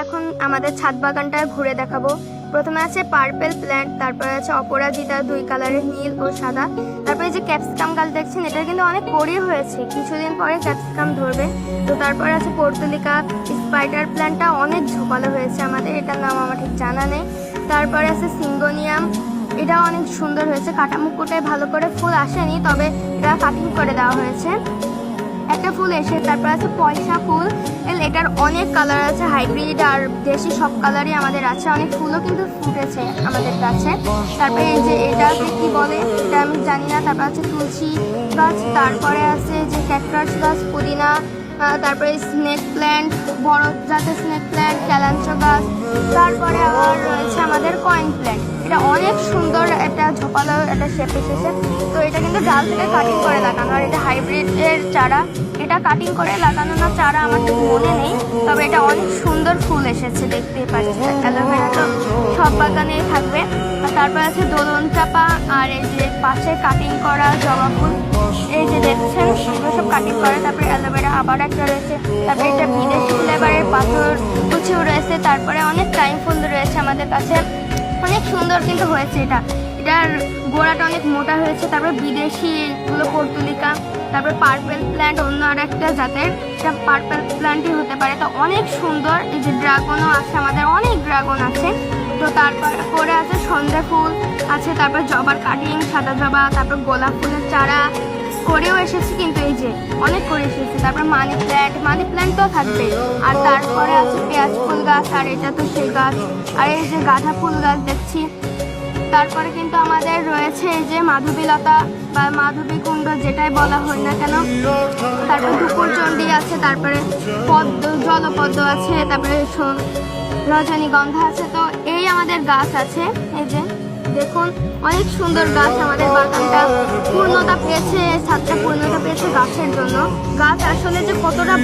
এখন আমাদের ছাদ বাগানটা ঘুরে দেখাবো। প্রথমে আছে পার্পেল প্ল্যান্ট, তারপরে আছে অপরাজিতা, 2 কালারের নীল ও সাদা। তারপরে যে ক্যাপসিকাম গাছ দেখছেন, এটা কিন্তু অনেক বড়ই হয়েছে, কিছুদিন পরে ক্যাপসিকাম ধরবে। তো তারপরে আছে পর্তুলিকা। স্পাইডার প্ল্যান্টটা অনেক ঝোপালো হয়েছে আমাদের, এটার নাম আমার ঠিক জানা নেই। তারপরে আছে সিঙ্গোনিয়াম, এটা অনেক সুন্দর হয়েছে, কাটা মুকুটে ভালো করে ফুল আসেনি, তবে এটা কাটিং করে দেওয়া হয়েছে, একটা ফুল এসে। তারপর আছে পয়সা ফুল, এটার অনেক কালার আছে, হাইব্রিড আর দেশি সব কালারই আমাদের আছে, অনেক ফুলও কিন্তু ফুটেছে আমাদের গাছে। তারপরে এই যে এটাকে কি বলে এটা আমি জানি না। তারপর আছে তুলসী গাছ, তারপরে আছে যে ক্যাকটাস গাছ, পুদিনা, তারপরে স্নেক প্ল্যান্ট, বড় জাতের স্নেক প্ল্যান্ট, ক্যালাঞ্চো গাছ। তারপরে আবার রয়েছে আমাদের কয়েন প্ল্যান্ট, এটা অনেক সুন্দর একটা ঝোপালো একটা শেপ এসেছে। তো এটা কিন্তু ডাল থেকে কাটিং করে লাগানো, আর এটা হাইব্রিডের চারা, এটা কাটিং করে লাগানো না চারা আমার ঠিক মনে নেই, তবে এটা অনেক সুন্দর ফুল এসেছে, দেখতেই পাচ্ছি। অ্যালোভেরা তো সব বাগানেই থাকবে। আর তারপর আছে দোলন চাপা, আর এই যে পাশে কাটিং করা জবা ফুল, এই যে দেখছেন এগুলো সব কাটিং করে। তারপরে অ্যালোভেরা আবার একটা রয়েছে, তারপরে এটা বিদেশি ফ্লেভারের পাথর কুচিও রয়েছে। তারপরে অনেক টাইম ফুল রয়েছে আমাদের কাছে, অনেক সুন্দর কিন্তু হয়েছে এটা, এটার গোড়াটা অনেক মোটা হয়েছে। তারপরে বিদেশি গুলো পর্তুলিকা, তারপরে পার্পেল প্ল্যান্ট অন্য আর একটা জাতের, এটা পার্পেল প্ল্যান্টই হতে পারে। তো অনেক সুন্দর, এই যে ড্রাগনও আছে আমাদের, অনেক ড্রাগন আছে। তো তারপরে আছে সন্ধ্যা ফুল আছে, তারপর জবার কাটিং, সাদা জবা, তারপর গোলাপ ফুলের চারা করেও এসেছে, কিন্তু এই যে অনেক করে এসেছে। তারপর মানি প্ল্যান্ট তো থাকবে। আর তারপরে আছে পেঁয়াজ ফুল গাছ, আর এটা তো সেই গাছ। আর এই যে গাঁদা ফুল গাছ দেখছি। তারপরে কিন্তু আমাদের রয়েছে এই যে মাধবীলতা বা মাধবী কুণ্ড, যেটাই বলা হয় না কেন। তারপরে ধুপুরচণ্ডী আছে, তারপরে পদ্ম, জলপদ্ম আছে, তারপরে রজনীগন্ধা আছে। তো এই আমাদের গাছ আছে, এই যে দেখুন অনেক সুন্দর গাছ, আমাদের বাগানটা পূর্ণতা পেয়েছে, ছাদটা পূর্ণতা পেয়েছে গাছের জন্য। গাছ আসলে যে কতটা